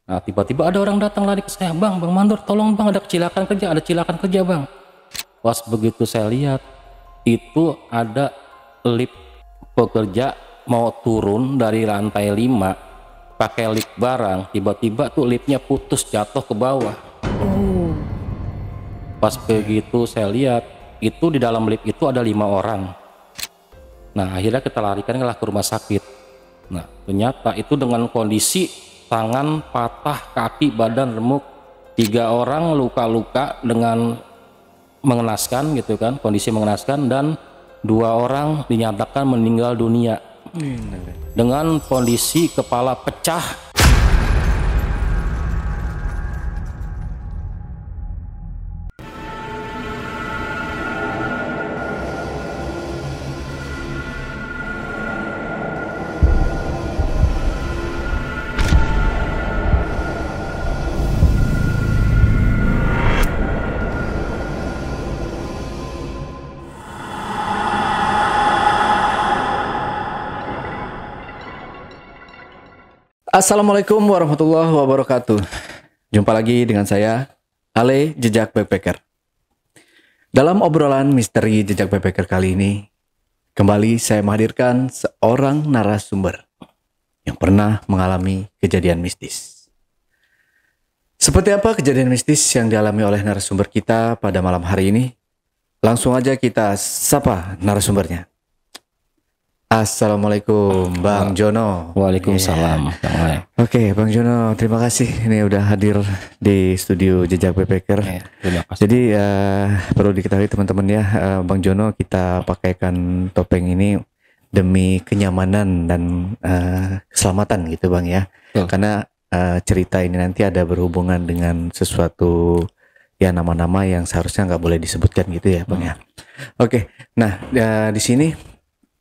Nah, tiba-tiba ada orang datang lari ke saya, Bang Mandor, tolong Bang, ada kecelakaan kerja Bang. Pas begitu saya lihat, itu ada lift pekerja mau turun dari lantai 5 pakai lift barang, tiba-tiba tuh liftnya putus jatuh ke bawah. Pas begitu saya lihat, itu di dalam lift itu ada 5 orang. Nah, akhirnya kita larikan ke rumah sakit. Nah, ternyata itu dengan kondisi tangan patah, kaki, badan remuk. 3 orang luka-luka dengan mengenaskan gitu kan, kondisi mengenaskan, dan 2 orang dinyatakan meninggal dunia dengan kondisi kepala pecah. Assalamualaikum warahmatullahi wabarakatuh. Jumpa lagi dengan saya, Ale Jejak Backpacker. Dalam obrolan misteri Jejak Backpacker kali ini, kembali saya menghadirkan seorang narasumber yang pernah mengalami kejadian mistis. Seperti apa kejadian mistis yang dialami oleh narasumber kita pada malam hari ini? Langsung aja kita sapa narasumbernya. Assalamualaikum Bang Jono. Waalaikumsalam. Oke, Bang Jono, terima kasih ini udah hadir di studio Jejak Backpacker. Terima kasih. Jadi perlu diketahui teman-teman ya, Bang Jono kita pakaikan topeng ini demi kenyamanan dan keselamatan gitu Bang ya. Karena cerita ini nanti ada berhubungan dengan sesuatu ya, nama-nama yang seharusnya nggak boleh disebutkan gitu ya Bang ya. Oke, nah di sini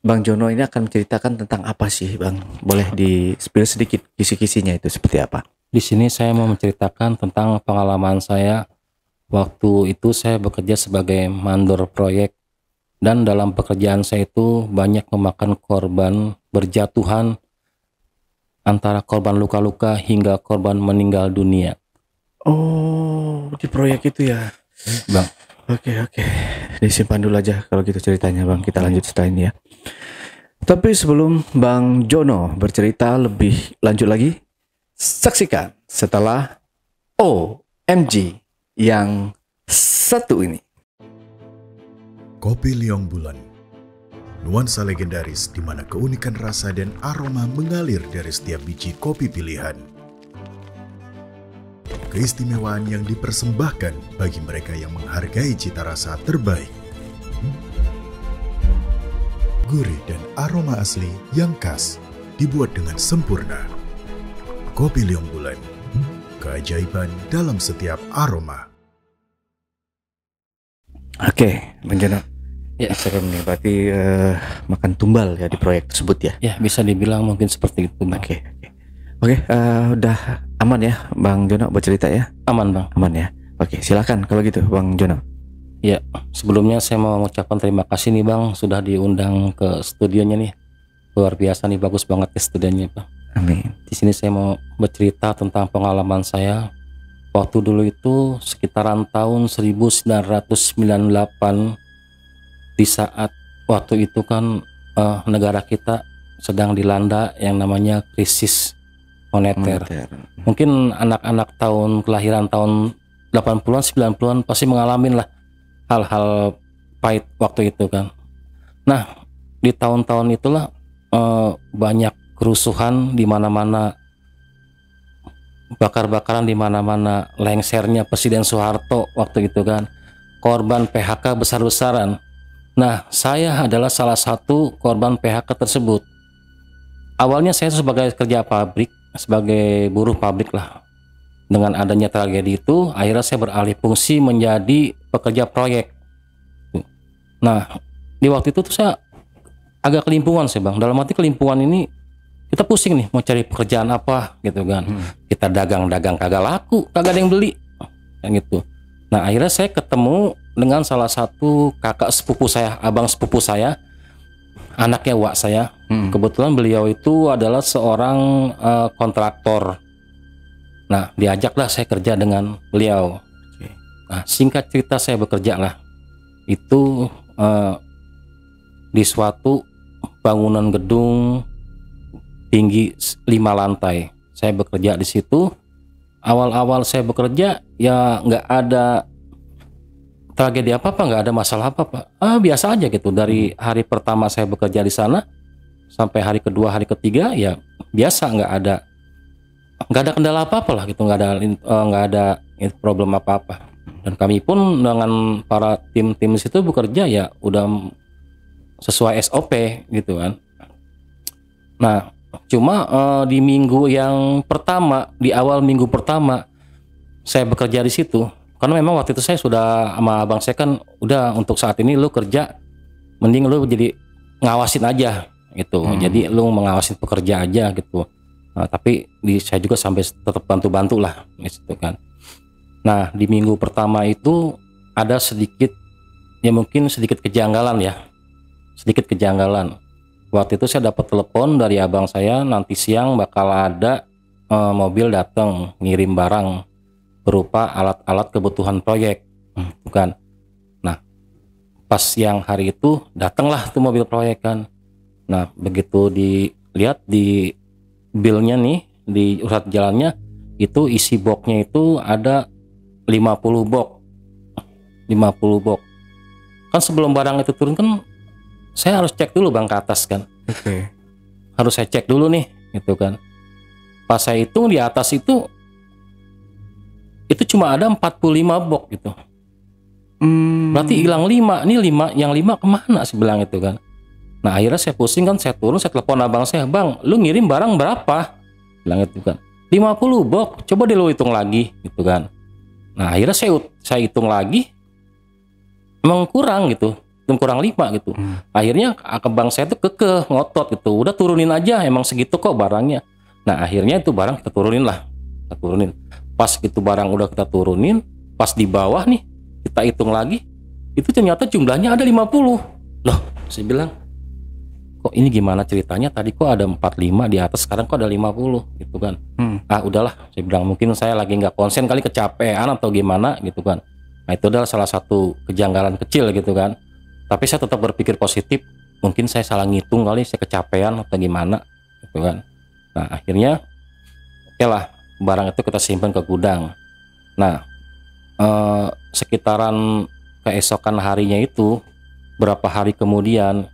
Bang Jono ini akan menceritakan tentang apa sih Bang? Boleh di-spill sedikit kisi-kisinya itu seperti apa? Di sini saya mau menceritakan tentang pengalaman saya waktu itu saya bekerja sebagai mandor proyek, dan dalam pekerjaan saya itu banyak memakan korban berjatuhan, antara korban luka-luka hingga korban meninggal dunia. Oh, di proyek itu ya Bang. Oke, disimpan dulu aja kalau gitu ceritanya Bang, kita lanjut setelah ini ya. Tapi sebelum Bang Jono bercerita lebih lanjut lagi, saksikan setelah OMG yang satu ini. Kopi Liong Bulan, nuansa legendaris di mana keunikan rasa dan aroma mengalir dari setiap biji kopi pilihan. Keistimewaan yang dipersembahkan bagi mereka yang menghargai cita rasa terbaik. Gurih dan aroma asli yang khas dibuat dengan sempurna. Kopi Liong Bulan, keajaiban dalam setiap aroma. Oke, Bang Jono. Ya, serem nih, berarti makan tumbal ya di proyek tersebut ya? Ya, bisa dibilang mungkin seperti itu Bang. Oke, udah aman ya Bang Jono bercerita ya? Aman Bang. Aman ya. Oke, silakan kalau gitu Bang Jono. Ya, sebelumnya saya mau mengucapkan terima kasih nih Bang sudah diundang ke studionya nih. Luar biasa nih, bagus banget ke studionya Bang. Amin. Di sini saya mau bercerita tentang pengalaman saya waktu dulu itu sekitaran tahun 1998, di saat waktu itu kan negara kita sedang dilanda yang namanya krisis moneter. Mungkin anak-anak kelahiran tahun 80-an 90-an pasti mengalami lah hal-hal pahit waktu itu kan. Nah, di tahun-tahun itulah banyak kerusuhan di mana-mana, bakar-bakaran di mana-mana, lengsernya Presiden Soeharto waktu itu kan, korban PHK besar-besaran. Nah, saya adalah salah satu korban PHK tersebut. Awalnya saya sebagai kerja pabrik, sebagai buruh pabrik lah. Dengan adanya tragedi itu, akhirnya saya beralih fungsi menjadi pekerja proyek. Nah, di waktu itu tuh saya agak kelimpungan sih Bang. Dalam arti kelimpungan ini, kita pusing nih mau cari pekerjaan apa gitu kan. Kita dagang-dagang kagak laku, kagak ada yang beli kayak gitu. Nah, akhirnya saya ketemu dengan salah satu kakak sepupu saya, abang sepupu saya, anaknya wak saya. Kebetulan beliau itu adalah seorang kontraktor. Nah, diajaklah saya kerja dengan beliau. Nah, singkat cerita saya bekerja lah. Itu di suatu bangunan gedung tinggi 5 lantai. Saya bekerja di situ. Awal-awal saya bekerja ya nggak ada tragedi apa-apa, nggak ada masalah apa-apa. Biasa aja gitu. Dari hari pertama saya bekerja di sana sampai hari kedua, hari ketiga ya biasa, nggak ada kendala apa-apa lah gitu, nggak ada problem apa-apa. Dan kami pun dengan para tim-tim situ bekerja ya udah sesuai SOP gitu kan. Nah, cuma di minggu yang pertama, di awal minggu pertama saya bekerja di situ, karena memang waktu itu saya sudah sama abang saya kan, udah untuk saat ini lu kerja mending lu jadi ngawasin aja gitu. Jadi lu mengawasin pekerja aja gitu. Nah, tapi saya juga sampai tetap bantu-bantu lah gitu kan. Nah, di minggu pertama itu ada sedikit, ya mungkin sedikit kejanggalan ya. Sedikit kejanggalan. Waktu itu saya dapat telepon dari abang saya, nanti siang bakal ada mobil datang ngirim barang berupa alat-alat kebutuhan proyek. Bukan. Nah, pas siang hari itu datanglah tuh mobil proyek kan. Nah, begitu dilihat di bilnya nih, di urat jalannya, itu isi boxnya itu ada 50 box. 50 box. Kan sebelum barang itu turun kan saya harus cek dulu bang ke atas kan. Oke. Harus saya cek dulu nih gitu kan. Pas saya hitung di atas itu cuma ada 45 box gitu. Berarti hilang 5. Ini 5, yang 5 kemana sih bilang itu kan. Nah, akhirnya saya pusing kan, saya turun, saya telepon abang saya, "Bang, lu ngirim barang berapa?" Bilang itu kan. 50 box. Coba deh lu hitung lagi gitu kan. Nah, akhirnya saya hitung lagi, emang kurang gitu, kurang 5 gitu. Akhirnya abang saya tuh kekeh ngotot gitu, udah turunin aja, emang segitu kok barangnya. Nah, akhirnya itu barang kita turunin lah, kita turunin. Pas gitu barang udah kita turunin, pas di bawah nih kita hitung lagi, itu ternyata jumlahnya ada 50. Loh, saya bilang, kok ini gimana ceritanya? Tadi kok ada 45 di atas, sekarang kok ada 50 gitu kan. Udahlah, saya bilang mungkin saya lagi nggak konsen kali, kecapean atau gimana gitu kan. Nah, itu adalah salah satu kejanggalan kecil gitu kan. Tapi saya tetap berpikir positif, mungkin saya salah ngitung kali, saya kecapean atau gimana gitu kan. Nah, akhirnya oke lah, barang itu kita simpan ke gudang. Nah, sekitaran keesokan harinya itu, berapa hari kemudian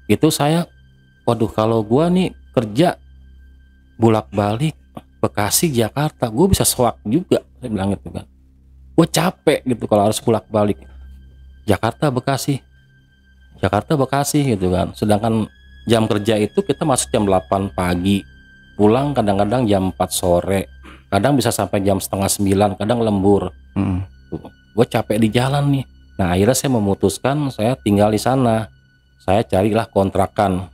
itu saya, waduh, kalau gua nih kerja bolak-balik Bekasi Jakarta, gue bisa soak juga, saya bilang gitu kan. Gue capek gitu kalau harus bolak-balik Jakarta Bekasi gitu kan. Sedangkan jam kerja itu kita masuk jam 8 pagi, pulang kadang-kadang jam 4 sore, kadang bisa sampai jam setengah 9, kadang lembur. Gue capek di jalan nih. Nah, akhirnya saya memutuskan saya tinggal di sana. Saya carilah kontrakan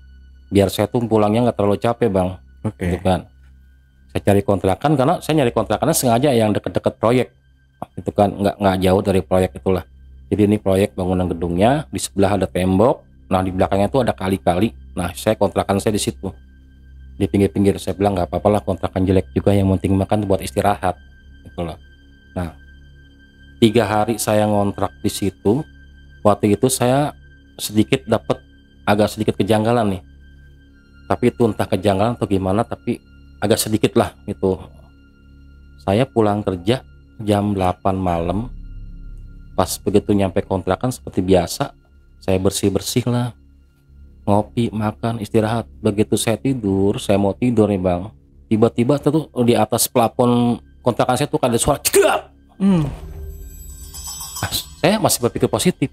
biar saya tuh pulangnya nggak terlalu capek bang. Gitu kan. Saya cari kontrakan karena saya nyari kontrakannya sengaja yang deket-deket proyek. Itu kan nggak jauh dari proyek itulah. Jadi ini proyek bangunan gedungnya, di sebelah ada tembok. Nah, di belakangnya tuh ada kali-kali. Nah, kontrakan saya di situ. Di pinggir-pinggir. Saya bilang nggak apa-apa lah kontrakan jelek juga, yang penting makan buat istirahat. Gitu loh. Nah, 3 hari saya ngontrak di situ. Waktu itu saya agak sedikit kejanggalan nih. Tapi itu entah kejanggalan atau gimana, tapi agak sedikit lah gitu. Saya pulang kerja jam 8 malam. Pas begitu nyampe kontrakan seperti biasa, saya bersih-bersih lah, ngopi, makan, istirahat. Begitu saya tidur, saya mau tidur nih bang, tiba-tiba tuh di atas plafon kontrakan saya tuh ada suara cedak. Saya masih berpikir positif.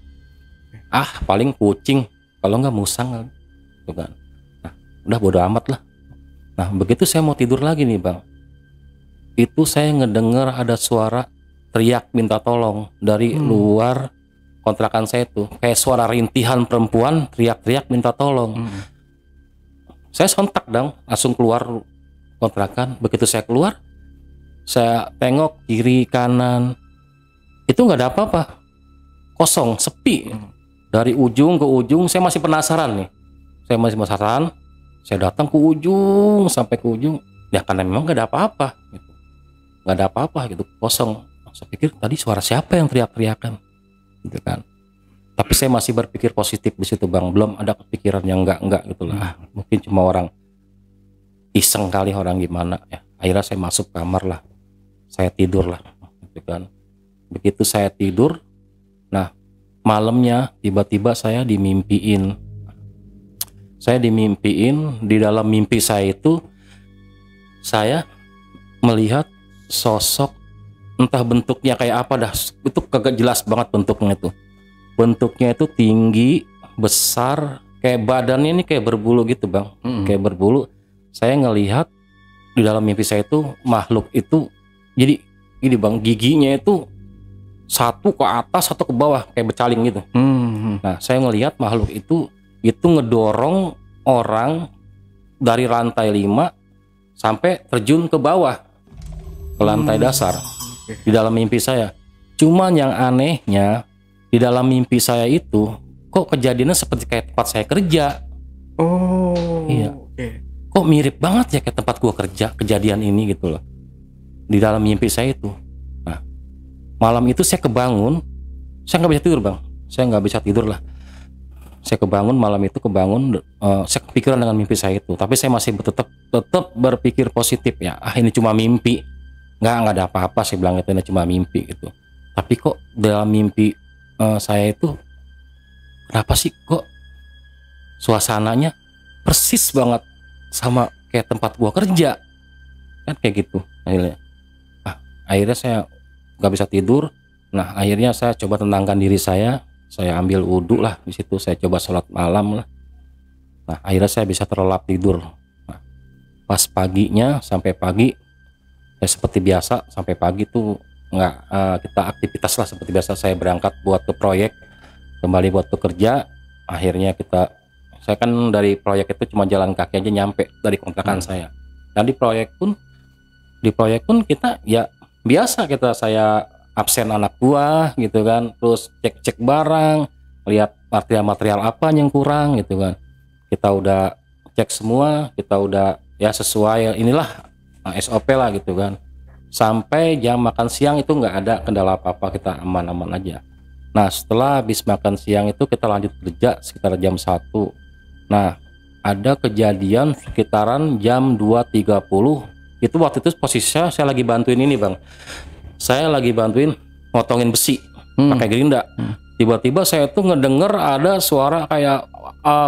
Paling kucing, kalau nggak musang gitu kan. Nah, udah bodo amat lah. Nah, begitu saya mau tidur lagi nih bang, itu saya ngedengar ada suara teriak minta tolong dari luar kontrakan saya tuh, kayak suara rintihan perempuan teriak-teriak minta tolong. Saya sontak dong, langsung keluar kontrakan. Begitu saya keluar, saya tengok kiri kanan, itu nggak ada apa-apa, kosong, sepi. Dari ujung ke ujung saya masih penasaran nih, saya datang ke ujung sampai ke ujung, ya karena memang nggak ada apa-apa gitu. nggak ada apa-apa gitu, kosong. Saya pikir tadi suara siapa yang teriak-teriakan gitu kan. Tapi saya masih berpikir positif di situ Bang, belum ada kepikiran yang enggak gitu lah. Mungkin cuma orang iseng kali, orang gimana ya. Akhirnya saya masuk kamar lah, saya tidur lah gitu kan. Begitu saya tidur, nah malamnya tiba-tiba saya dimimpiin. Di dalam mimpi saya itu saya melihat sosok, entah bentuknya kayak apa dah, itu kagak jelas banget bentuknya itu. Bentuknya itu tinggi, besar, kayak badannya ini kayak berbulu gitu Bang, kayak berbulu. Saya ngelihat di dalam mimpi saya itu makhluk itu, jadi ini Bang, giginya itu satu ke atas, satu ke bawah, kayak becaling gitu. Nah, saya ngelihat makhluk itu ngedorong orang dari lantai 5 sampai terjun ke bawah, ke lantai dasar di dalam mimpi saya. Cuman yang anehnya, di dalam mimpi saya itu kok kejadiannya seperti kayak tempat saya kerja. Iya. Kok mirip banget ya kayak tempat gua kerja, kejadian ini gitu loh. Di dalam mimpi saya itu. Nah, malam itu saya kebangun, saya nggak bisa tidur Bang. Saya nggak bisa tidur lah. Saya kebangun malam itu, saya kepikiran dengan mimpi saya itu. Tapi saya masih tetap berpikir positif ya. Ini cuma mimpi. Nggak ada apa-apa, saya bilang itu, ini cuma mimpi gitu. Tapi kok dalam mimpi saya itu, kenapa sih kok suasananya persis banget sama kayak tempat gua kerja, kan kayak gitu. Akhirnya saya nggak bisa tidur. Nah, akhirnya saya coba tenangkan diri saya ambil wudhu lah di situ, saya coba sholat malam lah. Nah, akhirnya saya bisa terlelap tidur. Nah, pas paginya, sampai pagi saya seperti biasa, sampai pagi tuh nggak kita aktivitas lah seperti biasa. Saya berangkat buat ke proyek, kembali buat bekerja. Akhirnya saya kan dari proyek itu cuma jalan kaki aja nyampe dari kontrakan saya. Dan di proyek pun kita ya biasa, saya absen anak buah gitu kan, terus cek barang, lihat material apa yang kurang gitu kan. Kita udah cek semua, kita udah ya sesuai inilah SOP lah gitu kan. Sampai jam makan siang itu nggak ada kendala apa-apa, kita aman-aman aja. Nah, setelah habis makan siang itu kita lanjut kerja sekitar jam 1. Nah, ada kejadian sekitaran jam 2.30. Itu waktu itu posisinya saya lagi bantuin ini Bang. Saya lagi bantuin motongin besi pakai gerinda. Tiba-tiba saya tuh ngedenger ada suara kayak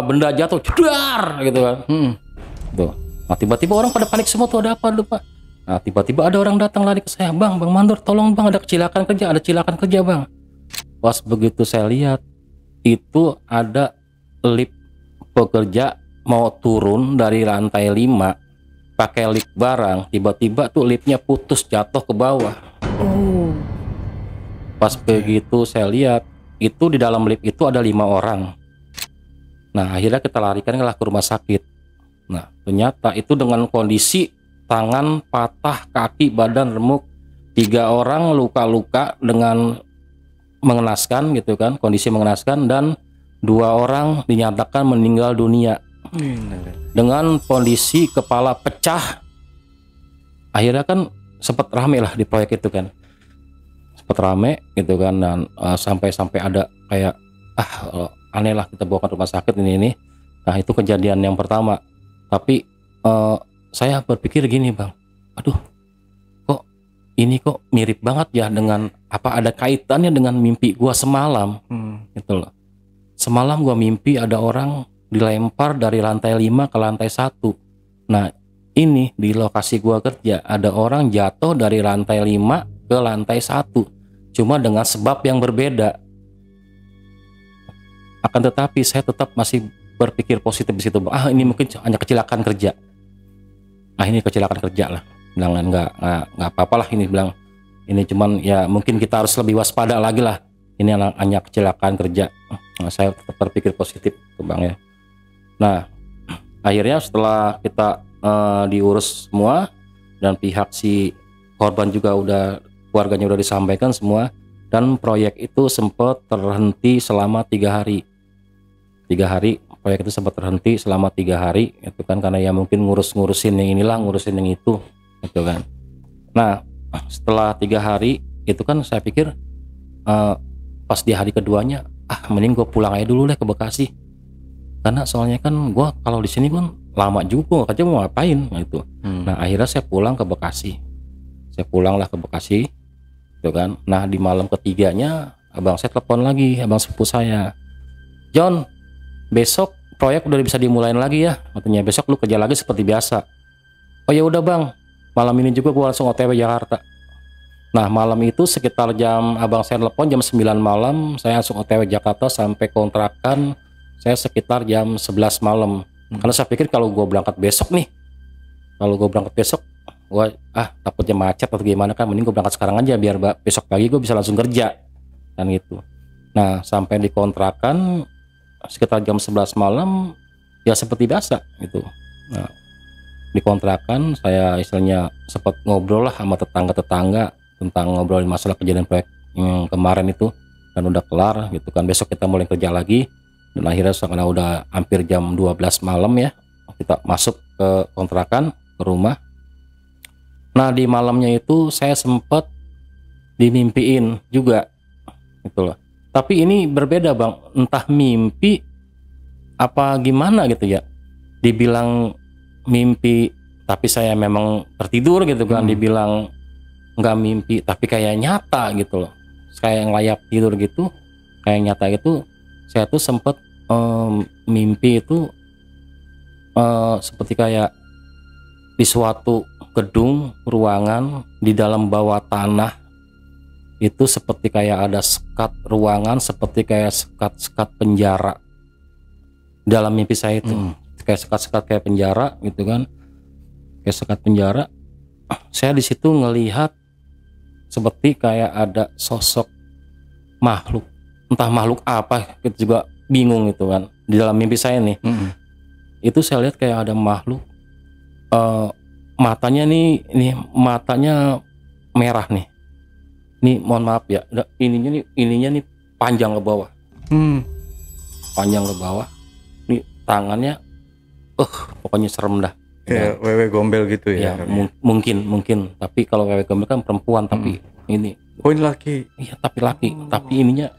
benda jatuh, jedar gitu kan. Tuh. Nah, tiba-tiba orang pada panik semua, tuh ada apa Pak? Nah, tiba-tiba ada orang datang lari ke saya, Bang Mandor, tolong Bang, ada kecelakaan kerja Bang. Pas begitu saya lihat, itu ada lift pekerja mau turun dari lantai 5 pakai lift barang, tiba-tiba tuh liftnya putus jatuh ke bawah. Pas begitu saya lihat, itu di dalam lift itu ada 5 orang. Nah, akhirnya kita larikan ke rumah sakit. Nah, ternyata itu dengan kondisi tangan patah, kaki, badan remuk. 3 orang luka-luka dengan mengenaskan gitu kan, kondisi mengenaskan, dan 2 orang dinyatakan meninggal dunia dengan kondisi kepala pecah. Akhirnya kan sempat rame lah di proyek itu kan, sempat rame gitu kan, dan sampai ada kayak aneh lah, kita bawa ke rumah sakit ini. Nah, itu kejadian yang pertama. Tapi saya berpikir gini Bang, aduh kok ini kok mirip banget ya dengan apa, ada kaitannya dengan mimpi gua semalam gitu loh. Semalam gua mimpi ada orang dilempar dari lantai 5 ke lantai 1. Nah, ini di lokasi gua kerja ada orang jatuh dari lantai 5 ke lantai 1, cuma dengan sebab yang berbeda. Akan tetapi saya tetap masih berpikir positif di situ. Ini mungkin hanya kecelakaan kerja. Ini kecelakaan kerja lah. Bilang nggak apa-apa lah, ini bilang ini cuman ya mungkin kita harus lebih waspada lagi lah. Ini hanya kecelakaan kerja. Nah, saya tetap berpikir positif tuh Bang ya. Nah, akhirnya setelah kita diurus semua dan pihak si korban juga keluarganya udah disampaikan semua, dan proyek itu sempat terhenti selama 3 hari. 3 hari proyek itu sempat terhenti selama 3 hari itu kan, karena ya mungkin ngurusin yang inilah, ngurusin yang itu gitu kan. Nah, setelah 3 hari itu kan saya pikir pas di hari keduanya mending gue pulang aja dulu deh ke Bekasi, karena soalnya kan gue kalau di sini kan lama juga kerja mau ngapain gitu. Nah akhirnya saya pulang ke Bekasi, saya pulanglah ke Bekasi gitu kan. Nah di malam ketiganya abang saya telepon lagi, abang sepupu saya, John, besok proyek udah bisa dimulain lagi ya, katanya besok lu kerja lagi seperti biasa. Oh ya udah bang, malam ini juga gue langsung OTW Jakarta. Nah malam itu sekitar abang saya telepon jam 9 malam, saya langsung OTW Jakarta sampai kontrakan saya sekitar jam 11 malam. Karena saya pikir kalau gue berangkat besok nih, gue takutnya macet atau gimana kan, mending gue berangkat sekarang aja biar besok pagi gue bisa langsung kerja kan gitu. Nah sampai di kontrakan sekitar jam 11 malam ya seperti biasa gitu. Nah di kontrakan saya istilahnya sempat ngobrol lah sama tetangga tentang ngobrolin masalah kejadian proyek yang kemarin itu, dan udah kelar gitu kan, besok kita mulai kerja lagi. Dan akhirnya karena udah hampir jam 12 malam ya, kita masuk ke kontrakan, ke rumah. Nah di malamnya itu saya sempat dimimpiin juga gitu loh. Tapi ini berbeda bang, entah mimpi apa gimana gitu ya. Dibilang mimpi tapi saya memang tertidur gitu kan, dibilang nggak mimpi tapi kayak nyata gitu loh, kayak ngelayap tidur gitu, kayak nyata gitu. Saya tuh sempet mimpi itu seperti kayak di suatu gedung ruangan di dalam bawah tanah itu, seperti kayak ada sekat ruangan, seperti kayak sekat penjara dalam mimpi saya itu. Kayak sekat-sekat kayak penjara gitu kan, kayak sekat penjara. Saya di situ ngelihat seperti kayak ada sosok makhluk, entah makhluk apa, kita juga bingung itu kan di dalam mimpi saya nih. Itu saya lihat kayak ada makhluk, matanya nih matanya merah nih. Nih mohon maaf ya, ininya nih panjang ke bawah, panjang ke bawah. Nih tangannya, pokoknya serem dah. Kayak wewe gombel gitu ya? Mungkin. Tapi kalau wewe gombel kan perempuan, tapi ini. Oh ini laki? Iya tapi laki, tapi ininya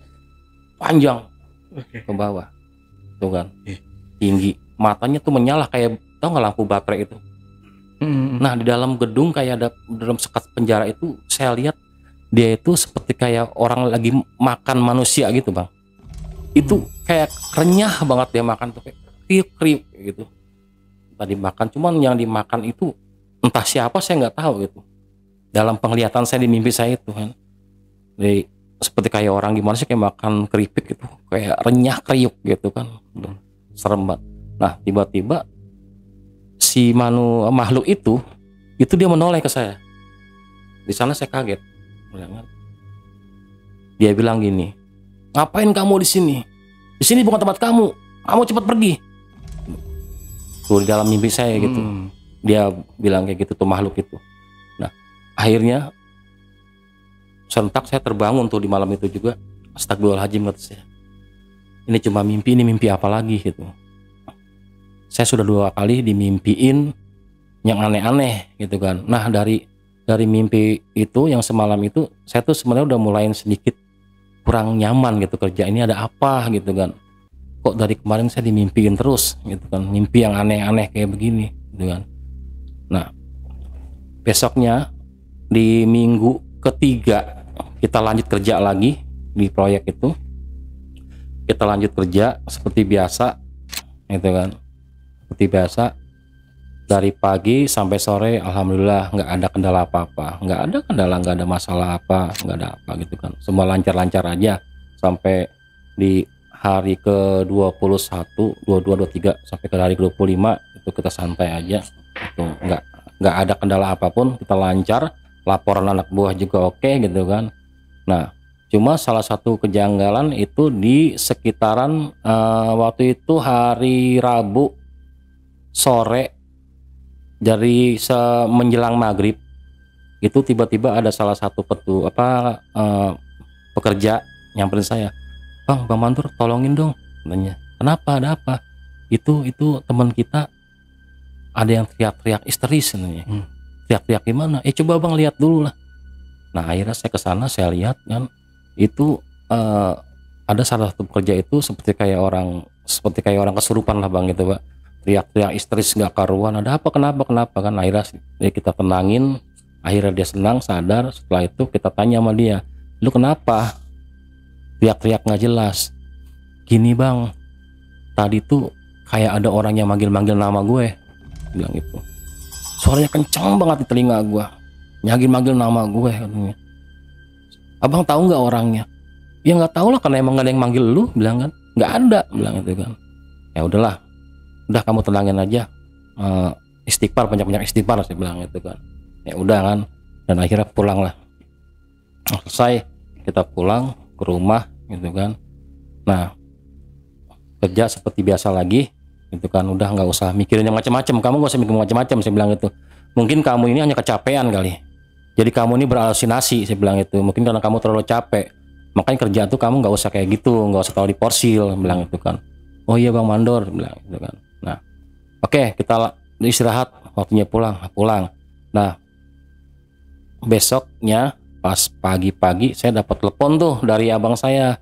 panjang ke bawah, tuh kan, tinggi. Matanya tuh menyala kayak, tau nggak lampu baterai itu. Nah di dalam gedung kayak ada, dalam sekat penjara itu saya lihat dia itu seperti kayak orang lagi makan manusia gitu bang. Itu kayak renyah banget dia makan tuh, kayak kriuk-kriuk gitu. Tadi makan, cuman yang dimakan itu entah siapa saya nggak tahu gitu. Dalam penglihatan saya di mimpi saya itu kan, jadi seperti kayak orang gimana sih, kayak makan keripik gitu, kayak renyah kriuk gitu kan, serem banget. Nah tiba-tiba si makhluk itu dia menoleh ke saya. Di sana saya kaget. Dia bilang gini, ngapain kamu di sini? Di sini bukan tempat kamu. Kamu cepat pergi. Tuh di dalam mimpi saya gitu. Dia bilang kayak gitu tuh makhluk itu. Nah akhirnya sentak saya terbangun tuh di malam itu juga. Astagfirullahaladzim kata saya. Ini cuma mimpi, ini mimpi apa lagi gitu. Saya sudah 2 kali dimimpiin yang aneh-aneh gitu kan. Nah dari mimpi itu yang semalam itu, saya tuh sebenarnya udah mulai sedikit kurang nyaman gitu kerja. Ini ada apa gitu kan. Kok dari kemarin saya dimimpiin terus gitu kan, mimpi yang aneh-aneh kayak begini gitu kan. Nah besoknya di minggu ketiga kita lanjut kerja lagi di proyek itu. Kita lanjut kerja seperti biasa gitu kan, seperti biasa dari pagi sampai sore. Alhamdulillah nggak ada kendala apa-apa, nggak ada masalah apa, nggak ada apa gitu kan, semua lancar-lancar aja sampai di hari ke-21, 22, 23 sampai ke hari ke-25 itu kita santai aja itu, nggak ada kendala apapun, kita lancar, laporan anak buah juga oke gitu kan. Nah cuma salah satu kejanggalan itu di sekitaran waktu itu hari Rabu sore dari menjelang maghrib itu tiba-tiba ada salah satu pekerja nyamperin saya, Bang Mantur tolongin dong, katanya. Kenapa, ada apa? Itu teman kita ada yang teriak-teriak histeris katanya. Teriak-teriak gimana? Coba Bang lihat dulu lah. Nah akhirnya saya ke sana, saya lihat kan itu ada salah satu pekerja itu seperti kayak orang kesurupan lah bang gitu pak, teriak-teriak histeris nggak karuan, ada apa, kenapa kan. Akhirnya kita tenangin, akhirnya dia senang sadar. Setelah itu kita tanya sama dia, lu kenapa teriak-teriak nggak jelas? Gini bang, tadi tuh kayak ada orang yang manggil-manggil nama gue, bilang gitu. Suaranya kencang banget di telinga gue, manggil nama gue katanya. Abang tahu nggak orangnya? Ya nggak tahu lah, karena emang nggak ada yang manggil lu, bilang kan. Nggak ada, bilang itu kan. Ya udahlah, udah kamu tenangin aja, istighfar, banyak-banyak istighfar, saya bilang itu kan. Ya udah kan, dan akhirnya pulang lah. Selesai kita pulang ke rumah gitu kan. Nah kerja seperti biasa lagi gitu kan, udah nggak usah mikirin yang macam-macam, kamu nggak usah mikir macam-macam, saya bilang itu. Mungkin kamu ini hanya kecapean kali, jadi kamu ini berhalusinasi, saya bilang itu. Mungkin karena kamu terlalu capek, makanya kerja tuh kamu nggak usah kayak gitu, nggak usah terlalu diporsil, bilang itu kan. Oh iya bang mandor, bilang gitu kan. Nah oke, kita istirahat, waktunya pulang. Nah besoknya pas pagi-pagi saya dapat telepon tuh dari abang saya,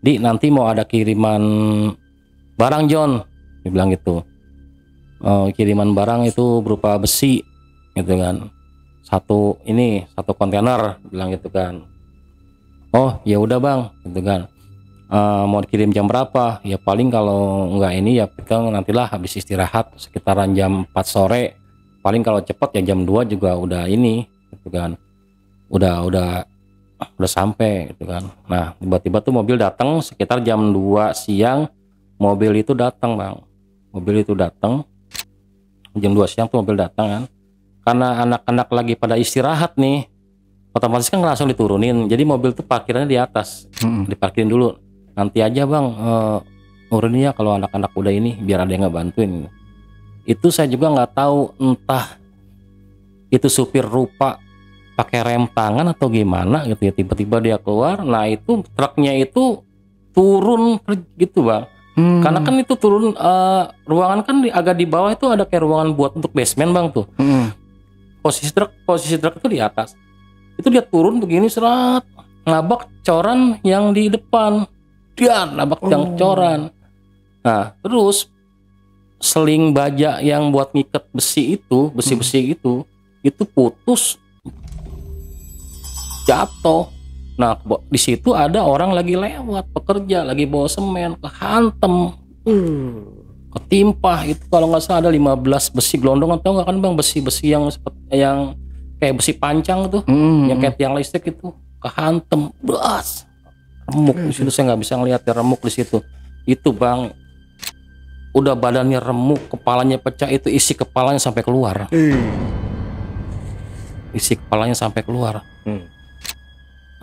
Di nanti mau ada kiriman barang John, dia bilang gitu. Kiriman barang itu berupa besi gitu kan, satu kontainer, bilang gitu kan. Oh ya udah bang gitu kan. Mau dikirim jam berapa? Ya paling kalau nggak ini ya kita nantilah habis istirahat sekitaran jam 4 sore. Paling kalau cepat ya jam 2 juga udah ini gitu kan. Udah sampai gitu kan. Nah tiba-tiba tuh mobil datang sekitar jam 2 siang. Mobil itu datang bang. Mobil itu datang jam 2 siang tuh mobil datang kan. Karena anak-anak lagi pada istirahat nih, otomatis kan langsung diturunin. Jadi mobil tuh parkirannya di atas, diparkirin dulu. Nanti aja bang urunin ya kalau anak-anak udah ini, biar ada yang ngebantuin. Itu saya juga nggak tahu, entah itu supir rupa pakai rem tangan atau gimana gitu ya, tiba-tiba dia keluar. Nah itu truknya itu turun gitu bang. Karena kan itu turun ruangan kan agak di bawah itu ada kayak ruangan buat untuk basement bang tuh. Posisi truk itu di atas. Itu dia turun begini serat, nabak coran yang di depan. Dia nabak yang coran. Nah, terus seling baja yang buat ngikat besi itu putus, jatuh. Nah, di situ ada orang lagi lewat, pekerja lagi bawa semen, kehantem, ketimpa. Itu kalau nggak salah ada 15 besi gelondongan, tahu nggak kan bang, besi-besi yang kayak besi pancang tuh, yang kayak tiang listrik itu, kehantem, bas, remuk di situ. Saya nggak bisa ngelihat ya, remuk di situ. Itu bang, udah badannya remuk, kepalanya pecah, itu isi kepalanya sampai keluar. Isi kepalanya sampai keluar.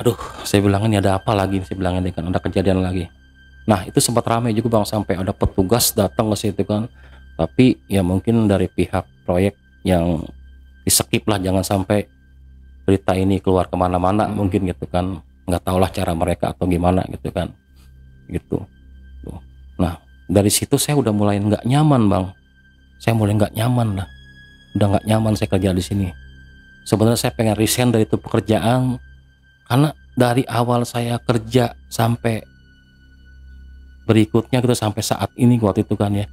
Aduh, saya bilang ini ada apa lagi? Saya bilang ini kan ada kejadian lagi. Nah itu sempat ramai juga bang, sampai ada petugas datang ke situ kan. Tapi ya mungkin dari pihak proyek yang di-skip lah, jangan sampai berita ini keluar kemana-mana, mungkin gitu kan. Nggak tahulah cara mereka atau gimana gitu kan. Gitu. Nah dari situ saya udah mulai nggak nyaman bang. Saya mulai nggak nyaman lah. Udah nggak nyaman saya kerja di sini. Sebenarnya saya pengen resign dari itu pekerjaan. Karena dari awal saya kerja sampai berikutnya gitu, sampai saat ini waktu itu kan ya,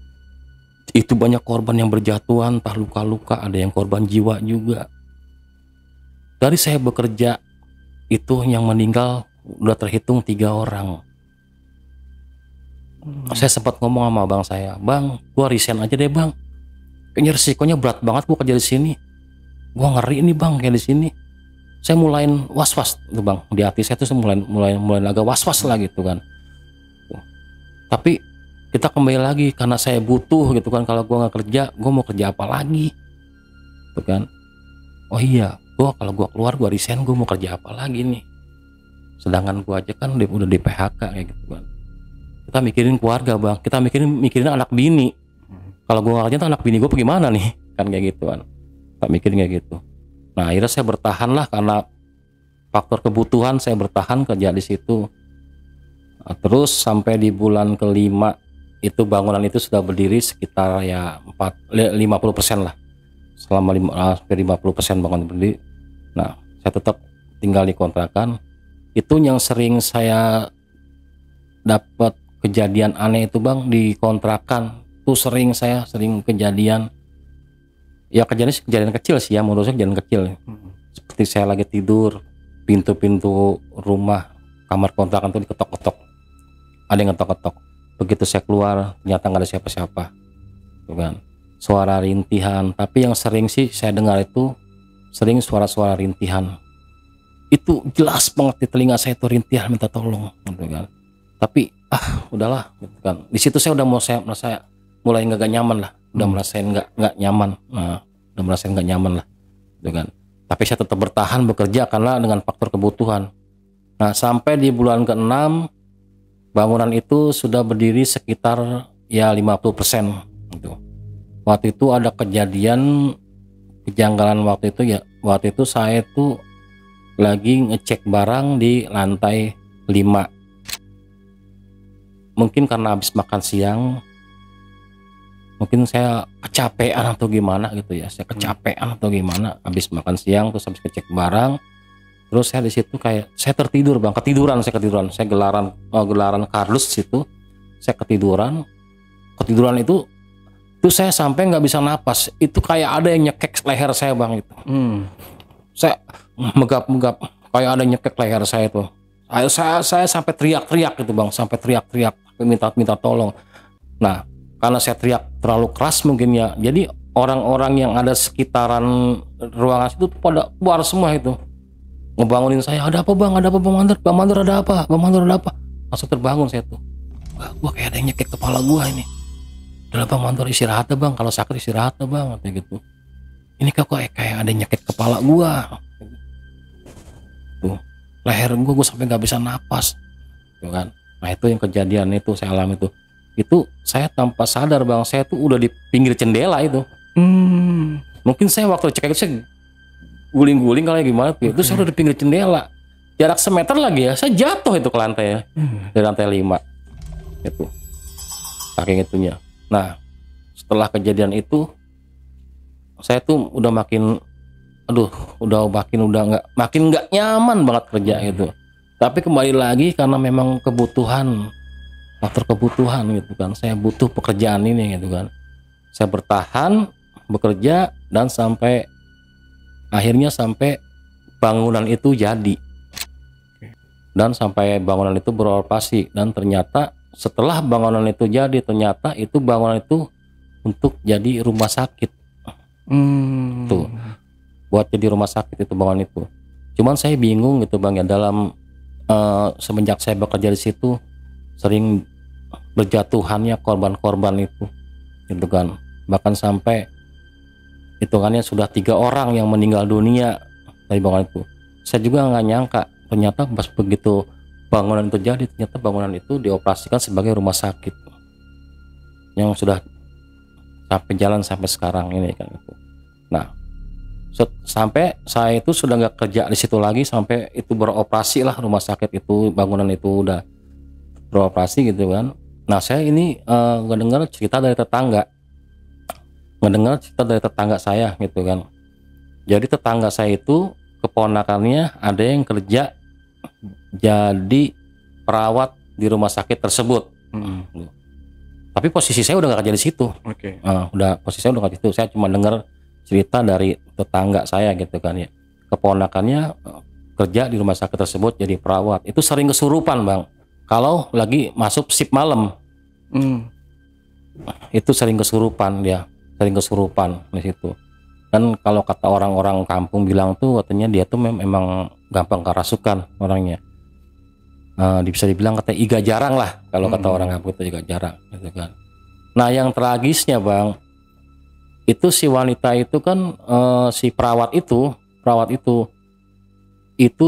itu banyak korban yang berjatuhan, entah luka-luka, ada yang korban jiwa juga. Dari saya bekerja itu yang meninggal udah terhitung 3 orang. Saya sempat ngomong sama abang saya, bang, gua resign aja deh bang. Kayaknya resikonya berat banget gua kerja di sini. Gua ngeri nih bang kayak di sini. Saya mulai was-was tuh bang, di hati saya tuh mulai agak was-was lah gitu kan. Tapi kita kembali lagi, karena saya butuh gitu kan. Kalau gua nggak kerja, gua mau kerja apa lagi gitu kan. Oh iya, kalau gua keluar, gua resign, gua mau kerja apa lagi nih. Sedangkan gua aja kan udah di PHK kayak gitu kan. Kita mikirin keluarga bang, kita mikirin anak bini. Kalau gua nggak kerja, anak bini gua gimana nih, kan kayak gitu kan. Tak mikirin kayak gitu. Nah akhirnya saya bertahan lah, karena faktor kebutuhan saya bertahan kerja di situ. Nah, terus sampai di bulan kelima itu bangunan itu sudah berdiri sekitar ya 50% lah. Selama 50% bangunan berdiri. Nah saya tetap tinggal di kontrakan. Itu yang sering saya dapat kejadian aneh itu bang, di kontrakan tuh sering kejadian. Ya kejadian kecil sih ya, menurut saya kejadian kecil. Seperti saya lagi tidur, pintu-pintu rumah kamar kontrakan tuh diketok-ketok, ada yang ngetok-ketok. Begitu saya keluar ternyata nggak ada siapa-siapa, tuh kan. Suara rintihan, tapi yang sering sih saya dengar itu sering suara-suara rintihan. Itu jelas banget di telinga saya tuh rintihan minta tolong, gitu kan. Tapi udahlah, gitu kan. Di situ saya udah merasa mulai nggak nyaman lah, udah merasain nggak nyaman, udah merasain nggak nyaman lah, gitu kan. Tapi saya tetap bertahan bekerja karena dengan faktor kebutuhan. Nah sampai di bulan ke-6 bangunan itu sudah berdiri sekitar ya 50% gitu. Waktu itu ada kejadian kejanggalan waktu itu ya. Waktu itu saya tuh lagi ngecek barang di lantai 5. Mungkin karena habis makan siang, mungkin saya kecapean atau gimana gitu ya. Saya kecapean atau gimana habis makan siang, terus habis ngecek barang. Terus saya di situ kayak saya tertidur bang, ketiduran. Saya gelaran kardus situ. Saya ketiduran itu saya sampai nggak bisa napas. Itu kayak ada yang nyekek leher saya bang itu. Saya megap kayak ada yang nyekek leher saya itu. Saya sampai teriak-teriak gitu bang, sampai teriak-teriak minta tolong. Nah karena saya teriak terlalu keras mungkin ya, jadi orang-orang yang ada sekitaran ruangan itu pada keluar semua itu, ngebangunin saya. Ada apa bang Bang Mandor ada apa? Langsung terbangun saya tuh. Wah, gua kayak ada yang nyekek kepala gua ini. Udah Bang Mandor istirahat bang, kalau sakit istirahat bang, kayak gitu. Ini kok kayak ada yang nyekek kepala gua. Tuh, leher gua sampai nggak bisa napas, tuh kan. Nah itu yang kejadian itu saya alami itu. Itu saya tanpa sadar bang, saya tuh udah di pinggir jendela itu. Mungkin saya waktu cek itu saya guling-guling kali gimana, itu saya udah di pinggir jendela. Jarak semeter lagi ya, saya jatuh itu ke lantai ya, di lantai 5 itu, saking itunya. Nah setelah kejadian itu saya tuh udah makin nggak nyaman banget kerja gitu. Tapi kembali lagi karena memang faktor kebutuhan gitu kan. Saya butuh pekerjaan ini gitu kan. Saya bertahan bekerja dan akhirnya sampai bangunan itu jadi. Dan sampai bangunan itu beroperasi, dan ternyata setelah bangunan itu jadi, ternyata itu bangunan itu untuk jadi rumah sakit. Tuh, buat jadi rumah sakit itu bangunan itu. Cuman saya bingung gitu bang ya, dalam semenjak saya bekerja di situ sering berjatuhannya korban-korban itu, gitu kan. Bahkan sampai hitungannya sudah 3 orang yang meninggal dunia dari bangunan itu. Saya juga nggak nyangka ternyata pas begitu bangunan itu jadi, ternyata bangunan itu dioperasikan sebagai rumah sakit yang sudah sampai jalan sampai sekarang ini kan. Nah sampai saya itu sudah nggak kerja di situ lagi, sampai itu beroperasi lah rumah sakit itu, bangunan itu udah beroperasi gitu kan. Nah saya ini ngedengar cerita dari tetangga saya gitu kan. Jadi tetangga saya itu keponakannya ada yang kerja jadi perawat di rumah sakit tersebut. Tapi posisi saya udah nggak kerja di situ. Posisi saya udah nggak di situ. Saya cuma dengar cerita dari tetangga saya gitu kan ya. Keponakannya kerja di rumah sakit tersebut jadi perawat. Itu sering kesurupan bang. Kalau lagi masuk shift malam, itu sering kesurupan dia. Sering kesurupan di situ. Dan kalau kata orang-orang kampung bilang tuh, katanya dia tuh memang gampang kerasukan orangnya. Bisa dibilang kata iga jarang lah, kalau kata orang kampung itu iga jarang gitu kan. Nah yang tragisnya bang, itu si wanita itu kan si perawat itu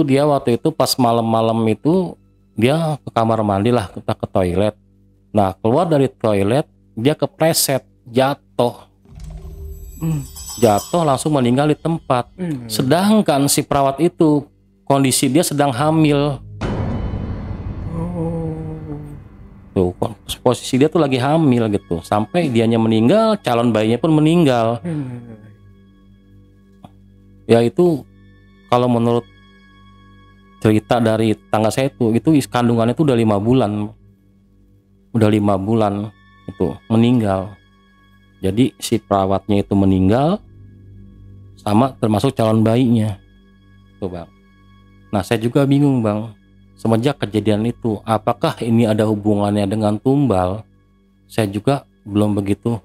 dia waktu itu pas malam-malam itu dia ke kamar mandi lah, kita ke toilet. Nah keluar dari toilet dia kepleset, jatuh langsung meninggal di tempat. Sedangkan si perawat itu kondisi dia sedang hamil. Tuh, posisi dia tuh lagi hamil gitu. Sampai dianya meninggal, calon bayinya pun meninggal. Ya itu kalau menurut cerita dari tangga saya itu kandungannya itu udah 5 bulan, itu meninggal. Jadi si perawatnya itu meninggal, sama termasuk calon bayinya, tuh Bang. Nah saya juga bingung Bang, semenjak kejadian itu, apakah ini ada hubungannya dengan tumbal? Saya juga belum begitu,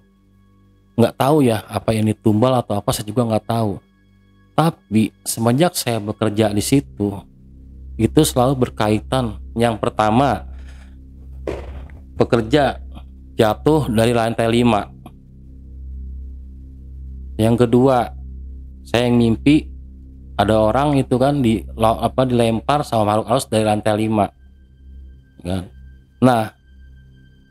nggak tahu ya apa ini tumbal atau apa, saya juga nggak tahu. Tapi semenjak saya bekerja di situ, itu selalu berkaitan. Yang pertama, pekerja jatuh dari lantai 5. Yang kedua, saya yang mimpi ada orang itu kan dilempar sama makhluk halus dari lantai 5 kan. Nah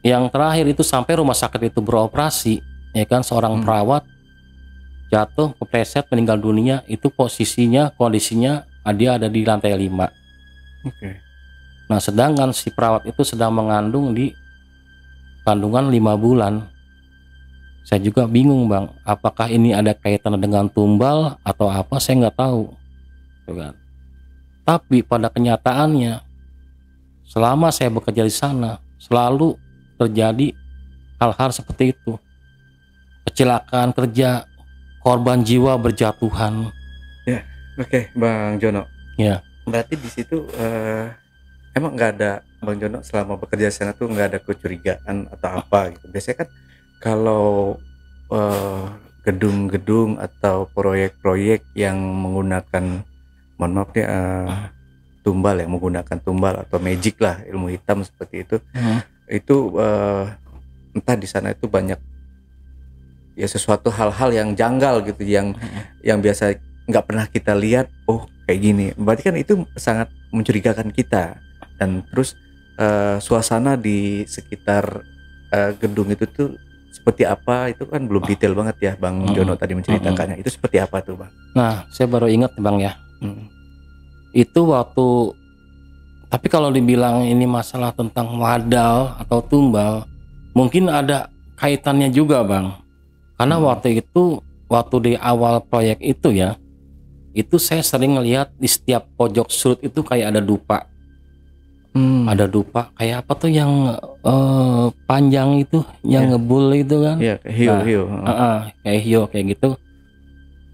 yang terakhir itu sampai rumah sakit itu beroperasi ya kan, seorang perawat jatuh kepleset meninggal dunia. Itu kondisinya dia ada di lantai 5. Nah sedangkan si perawat itu sedang mengandung di kandungan 5 bulan. Saya juga bingung Bang, apakah ini ada kaitan dengan tumbal atau apa, saya nggak tahu, kan. Tapi pada kenyataannya, selama saya bekerja di sana, selalu terjadi hal-hal seperti itu. Kecelakaan kerja, korban jiwa berjatuhan. Ya, oke, Bang Jono. Ya. Berarti di situ emang nggak ada, Bang Jono selama bekerja di sana tuh nggak ada kecurigaan atau apa gitu. Biasanya kan kalau gedung-gedung atau proyek-proyek yang menggunakan, mohon maaf ya, tumbal, yang menggunakan tumbal atau magic lah, ilmu hitam seperti itu entah di sana itu banyak ya sesuatu hal-hal yang janggal gitu, yang biasa nggak pernah kita lihat. Oh kayak gini, berarti kan itu sangat mencurigakan kita. Dan terus suasana di sekitar gedung itu tuh seperti apa, itu kan belum detail banget ya Bang Jono tadi menceritakannya. Itu seperti apa tuh Bang? Nah saya baru ingat Bang ya, itu waktu, tapi kalau dibilang ini masalah tentang wadal atau tumbal, mungkin ada kaitannya juga Bang. Karena waktu di awal proyek itu ya, itu saya sering ngelihat di setiap pojok sudut itu kayak ada dupa. Ada dupa kayak apa tuh yang panjang itu, yang ngebul itu kan. Iya, hiu. Kayak hiu kayak gitu.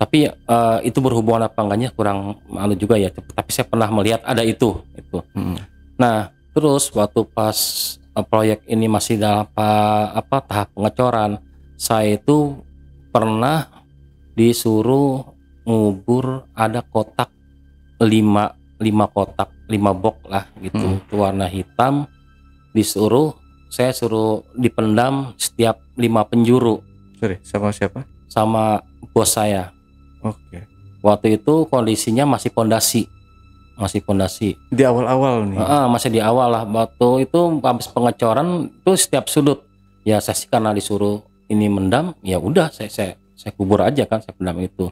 Tapi itu berhubungan apa enggaknya kurang malu juga ya. Tapi saya pernah melihat ada itu. Nah, terus waktu pas proyek ini masih dalam tahap pengecoran, saya itu pernah disuruh ngubur ada kotak 5 kotak, 5 box lah gitu, itu warna hitam. Saya suruh dipendam setiap 5 penjuru. Sorry, sama siapa? Sama bos saya. Oke. Waktu itu kondisinya masih pondasi. Di awal-awal nih. Masih di awal lah. Waktu itu habis pengecoran itu setiap sudut. Ya saya sih karena disuruh ini mendam, ya udah saya kubur aja kan, saya pendam itu.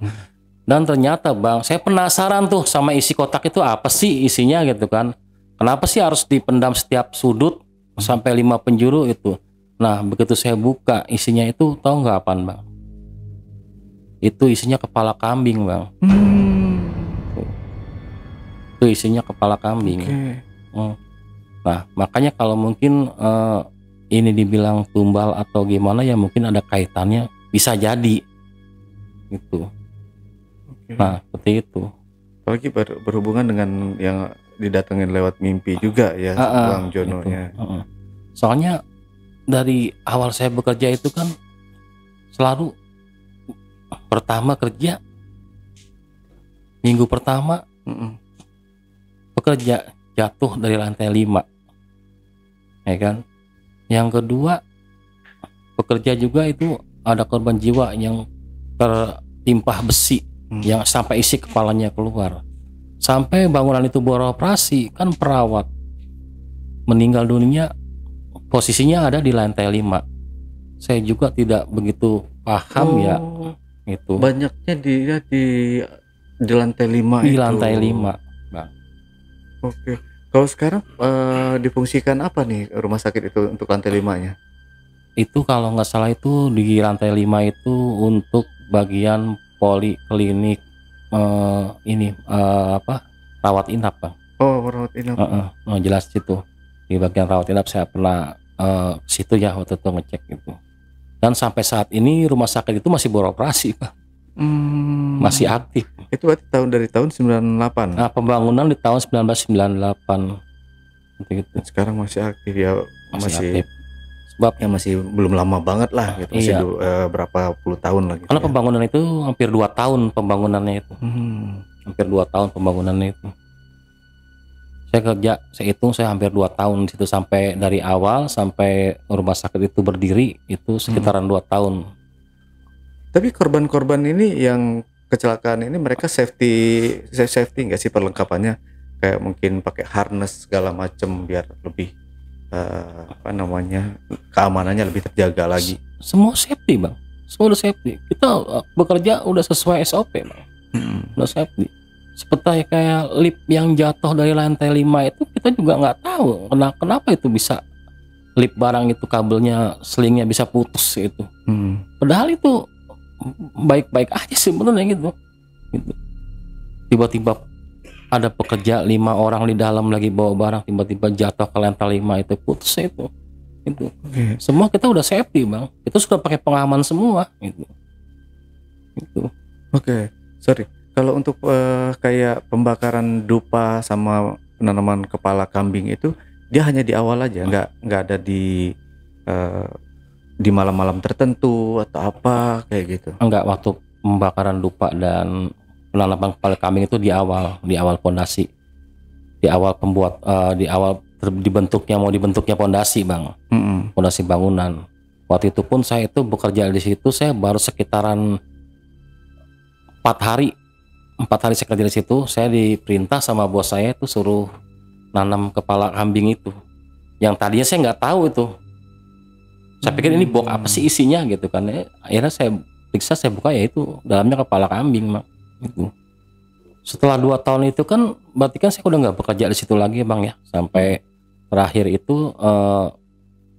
Dan ternyata Bang, saya penasaran tuh sama isi kotak itu apa sih isinya gitu kan. Kenapa sih harus dipendam setiap sudut sampai 5 penjuru itu. Nah begitu saya buka, isinya itu tahu nggak apaan Bang? Itu isinya kepala kambing Bang. Itu isinya kepala kambing. Nah makanya kalau mungkin ini dibilang tumbal atau gimana ya, mungkin ada kaitannya, bisa jadi gitu. Nah seperti itu. Apalagi berhubungan dengan yang didatengin lewat mimpi juga ya Bang Jono ya. Soalnya dari awal saya bekerja itu kan selalu pertama kerja, minggu pertama pekerja jatuh dari lantai 5 ya kan. Yang kedua pekerja juga itu ada korban jiwa yang tertimpa besi yang sampai isi kepalanya keluar. Sampai bangunan itu beroperasi kan, perawat meninggal dunia posisinya ada di lantai 5. Saya juga tidak begitu paham ya itu. Banyaknya dia di lantai 5 di itu. Lantai 5 Bang. Oke. Kalau sekarang difungsikan apa nih rumah sakit itu untuk lantai 5-nya? Itu kalau nggak salah itu di lantai 5 itu untuk bagian poliklinik rawat inap Bang. Oh, rawat inap. Jelas situ di bagian rawat inap saya pernah situ ya waktu itu ngecek itu. Dan sampai saat ini rumah sakit itu masih beroperasi, Pak. Masih aktif. Itu berarti dari tahun 98. Nah, pembangunan di tahun 1998. Gitu. Sekarang masih aktif ya, masih aktif. Sebab ya masih belum lama banget lah gitu. Masih berapa puluh tahun lagi. Karena pembangunan itu hampir 2 tahun pembangunannya itu. Hampir 2 tahun pembangunannya itu. Saya hitung saya hampir 2 tahun di situ, sampai dari awal sampai rumah sakit itu berdiri itu sekitaran 2 tahun. Tapi korban-korban ini yang kecelakaan ini mereka safety nggak sih perlengkapannya? Kayak mungkin pakai harness segala macam biar lebih keamanannya lebih terjaga lagi. Semua safety, Bang. Semua udah safety. Kita bekerja udah sesuai SOP, Bang. Udah safety. Seperti kayak lift yang jatuh dari lantai 5 itu kita juga nggak tahu kenapa itu bisa lift barang itu kabelnya selingnya bisa putus itu. Padahal itu baik-baik aja sebenarnya gitu. Tiba-tiba ada pekerja 5 orang di dalam lagi bawa barang, tiba-tiba jatuh ke lantai 5 itu putus itu. Semua kita udah safety, Bang. Itu sudah pakai pengaman semua gitu. Sorry. Kalau untuk kayak pembakaran dupa sama penanaman kepala kambing itu dia hanya di awal aja, nggak ada di malam-malam tertentu atau apa kayak gitu. Enggak, waktu pembakaran dupa dan penanaman kepala kambing itu di awal pondasi, di awal dibentuknya pondasi, Bang. Pondasi bangunan. Waktu itu pun saya itu bekerja di situ, saya baru sekitaran 4 hari saya kerja di situ. Saya diperintah sama bos saya itu suruh nanam kepala kambing itu, yang tadinya saya nggak tahu itu. Saya pikir ini box apa sih isinya gitu kan. Akhirnya saya periksa, saya buka, ya itu dalamnya kepala kambing, Bang. Itu setelah 2 tahun itu kan berarti kan saya udah nggak bekerja di situ lagi, Bang, ya. Sampai terakhir itu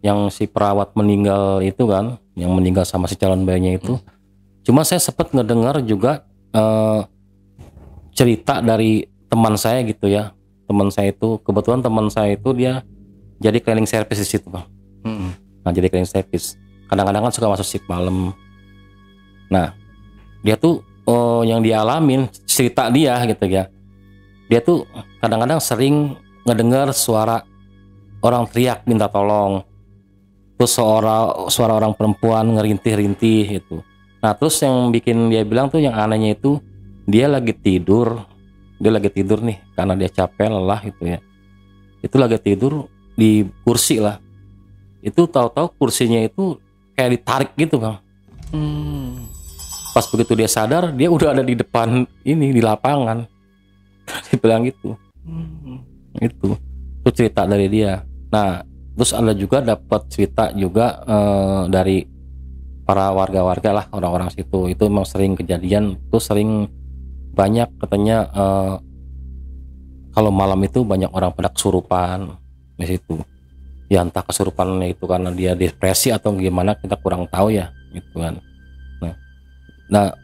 yang si perawat meninggal itu kan, yang meninggal sama si calon bayinya itu. Cuma saya sempat ngedengar juga cerita dari teman saya gitu ya. Teman saya itu kebetulan dia jadi cleaning service di situ, Bang. Nah, jadi cleaning service kadang-kadang kan suka masuk shift malam. Nah, dia tuh yang dialamin cerita dia gitu ya. Dia tuh kadang-kadang sering ngedengar suara orang teriak minta tolong. Terus suara orang perempuan ngerintih-rintih gitu. Nah, terus yang bikin dia bilang tuh yang anehnya itu dia lagi tidur nih karena dia capek lelah gitu ya. Itu lagi tidur di kursi lah. Itu tahu-tahu kursinya itu kayak ditarik gitu, Bang. Pas begitu dia sadar, dia udah ada di depan ini di lapangan. Dia bilang gitu. Itu cerita dari dia. Nah, terus ada juga dapat cerita juga dari para warga-warga lah, orang-orang situ. Itu memang sering kejadian, itu sering banyak katanya kalau malam itu banyak orang pada kesurupan di situ. Ya entah kesurupannya itu karena dia depresi atau gimana, kita kurang tahu ya gitu kan. Nah,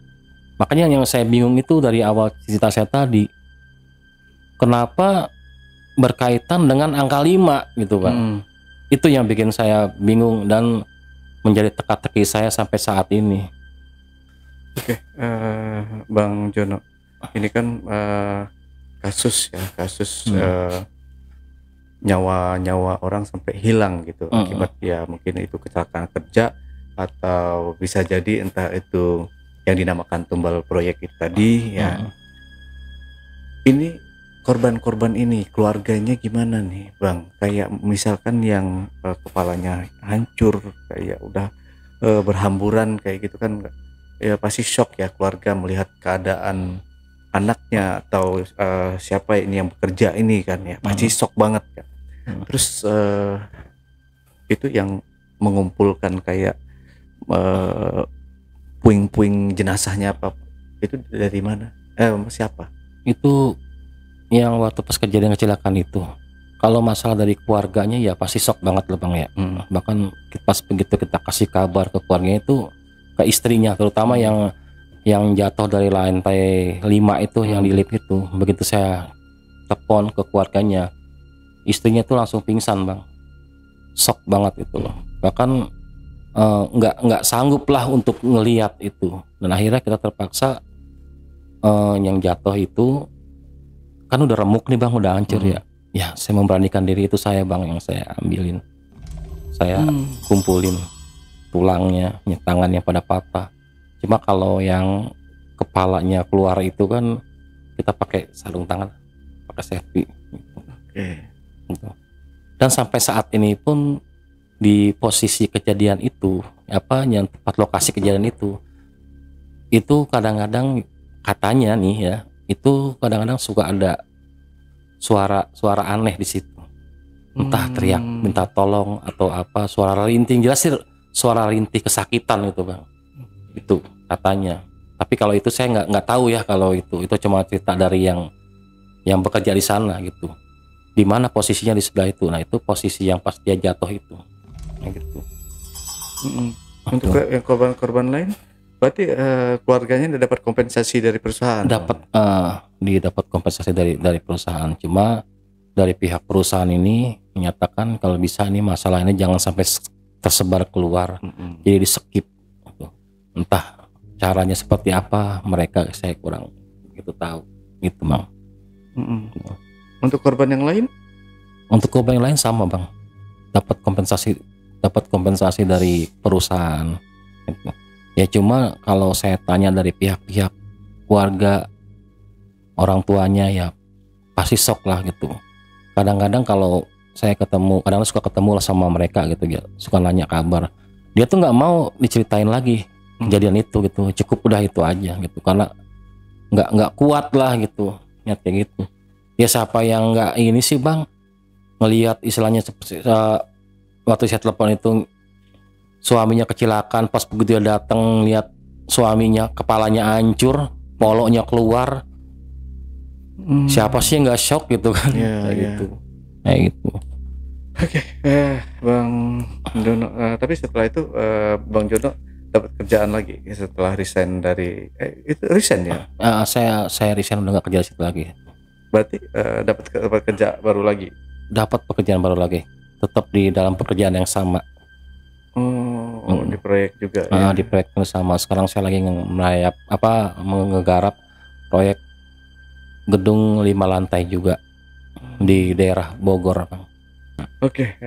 makanya yang saya bingung itu dari awal cerita saya tadi, kenapa berkaitan dengan angka 5 gitu, Bang. Itu yang bikin saya bingung dan menjadi teka-teki saya sampai saat ini. Bang Jono, ini kan kasus nyawa orang sampai hilang gitu akibat ya mungkin itu kecelakaan kerja atau bisa jadi entah itu yang dinamakan tumbal proyek itu tadi ya. Ini korban-korban ini keluarganya gimana nih, Bang? Kayak misalkan yang kepalanya hancur kayak udah berhamburan kayak gitu kan, ya pasti shock ya keluarga melihat keadaan anaknya atau siapa ini yang bekerja ini kan ya, pasti shock banget kan. Terus itu yang mengumpulkan kayak puing-puing jenazahnya apa itu dari mana? Siapa? Itu yang waktu pas kejadian kecelakaan itu. Kalau masalah dari keluarganya ya pasti shock banget loh, Bang ya. Bahkan pas begitu kita kasih kabar ke keluarganya itu, ke istrinya terutama yang jatuh dari lantai 5 itu yang di lift itu, begitu saya telepon ke keluarganya, istrinya tuh langsung pingsan bang, shock banget itu loh, bahkan nggak sanggup lah untuk ngelihat itu. Dan akhirnya kita terpaksa, yang jatuh itu kan udah remuk nih bang, udah hancur ya saya memberanikan diri, itu saya bang yang saya ambilin, saya kumpulin tulangnya, tangannya pada patah. Cuma kalau yang kepalanya keluar itu kan kita pakai sarung tangan, pakai safety gitu. Dan sampai saat ini pun di posisi kejadian itu, yang tempat lokasi kejadian itu kadang-kadang katanya nih ya, itu kadang-kadang suka ada suara aneh di situ, entah teriak minta tolong atau apa, suara rintih, jelas sih suara rintih kesakitan itu bang, itu katanya. Tapi kalau itu saya nggak tahu ya, kalau itu cuma cerita dari yang bekerja di sana gitu, di mana posisinya di sebelah itu. Nah itu posisi yang pas dia jatuh itu, gitu. Untuk yang korban lain, berarti keluarganya dapat kompensasi dari perusahaan? Dapat kompensasi dari perusahaan. Cuma dari pihak perusahaan ini menyatakan kalau bisa ini masalah ini jangan sampai tersebar keluar, jadi di skip. Entah caranya seperti apa, saya kurang gitu tahu gitu bang. Untuk korban yang lain? Untuk korban yang lain sama bang, dapat kompensasi dari perusahaan gitu. Ya cuma kalau saya tanya dari pihak-pihak keluarga, orang tuanya ya pasti shock lah gitu. Kadang-kadang kalau saya kadang suka ketemu lah sama mereka gitu ya, suka nanya kabar, dia tuh nggak mau diceritain lagi kejadian itu gitu, cukup udah itu aja gitu, karena nggak kuat lah gitu kayak gitu. Ya siapa yang nggak ini sih bang, ngelihat istilahnya waktu saya telepon itu suaminya kecelakaan, pas begitu dia datang lihat suaminya kepalanya hancur, poloknya keluar, siapa sih yang nggak shock gitu kan? Gitu. Kayak gitu. Oke, Bang Jono. Tapi setelah itu Bang Jono dapat kerjaan lagi setelah resign dari itu resign ya? Saya resign, udah nggak kerja di situ lagi. Berarti dapat kerja baru lagi? Dapat pekerjaan baru lagi, tetap di dalam pekerjaan yang sama. Di proyek juga ya? Di proyek yang sama. Sekarang saya lagi menggarap proyek gedung 5 lantai juga di daerah Bogor bang. Oke,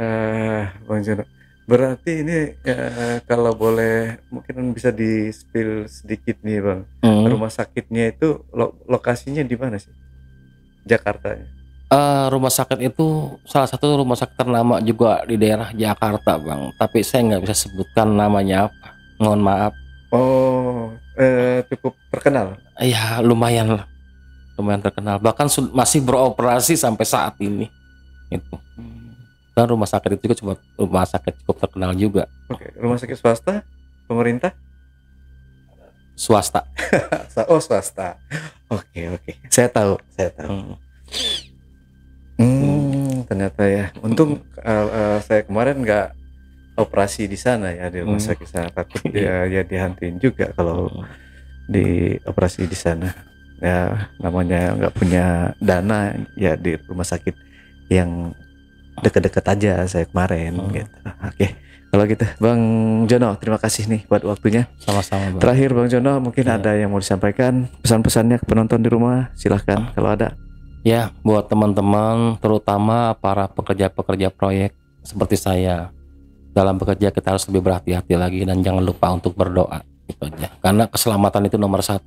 Bang Jono. Berarti ini kalau boleh mungkin bisa di-spill sedikit nih bang, rumah sakitnya itu lokasinya di mana sih? Jakarta ya? Rumah sakit itu salah satu rumah sakit ternama juga di daerah Jakarta bang, tapi saya nggak bisa sebutkan namanya apa, mohon maaf. Cukup terkenal? Ya lumayan terkenal, bahkan masih beroperasi sampai saat ini itu. Dan rumah sakit itu juga rumah sakit cukup terkenal juga. Oke, rumah sakit swasta, pemerintah? Swasta. Oh swasta. Oke. Saya tahu. Ternyata ya. Untung saya kemarin nggak operasi di sana ya, di rumah sakit sana. Takut ya dihantuin juga kalau di operasi di sana. Ya namanya nggak punya dana ya, di rumah sakit yang deket-deket aja saya kemarin gitu. Oke. Kalau gitu Bang Jono, terima kasih nih buat waktunya. Sama-sama bang. Terakhir Bang Jono, mungkin ada yang mau disampaikan, pesan-pesannya ke penonton di rumah, silahkan kalau ada. Ya, buat teman-teman, terutama para pekerja-pekerja proyek seperti saya, dalam bekerja kita harus lebih berhati-hati lagi, dan jangan lupa untuk berdoa, itu aja. Karena keselamatan itu nomor 1.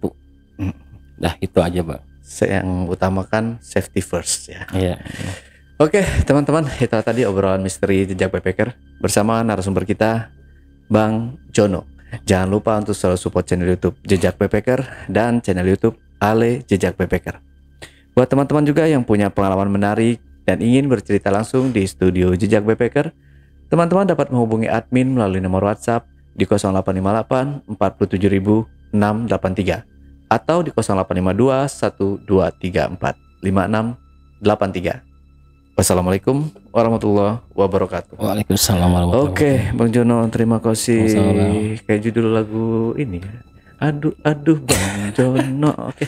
Nah, itu aja bang. Yang utamakan safety first ya. Iya. Oke teman-teman, itu tadi obrolan misteri jejak backpacker bersama narasumber kita Bang Jono. Jangan lupa untuk selalu support channel YouTube Jejak Backpacker dan channel YouTube Ale Jejak Backpacker. Buat teman-teman juga yang punya pengalaman menarik dan ingin bercerita langsung di studio Jejak Backpacker, teman-teman dapat menghubungi admin melalui nomor WhatsApp di 0858 47663 atau di 0852 1234 5683. Wassalamualaikum warahmatullahi wabarakatuh. Waalaikumsalam warahmatullahi wabarakatuh. Oke, Bang Jono, terima kasih. Kayak judul lagu ini. Aduh Bang Jono. Oke.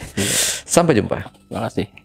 Sampai jumpa. Terima kasih.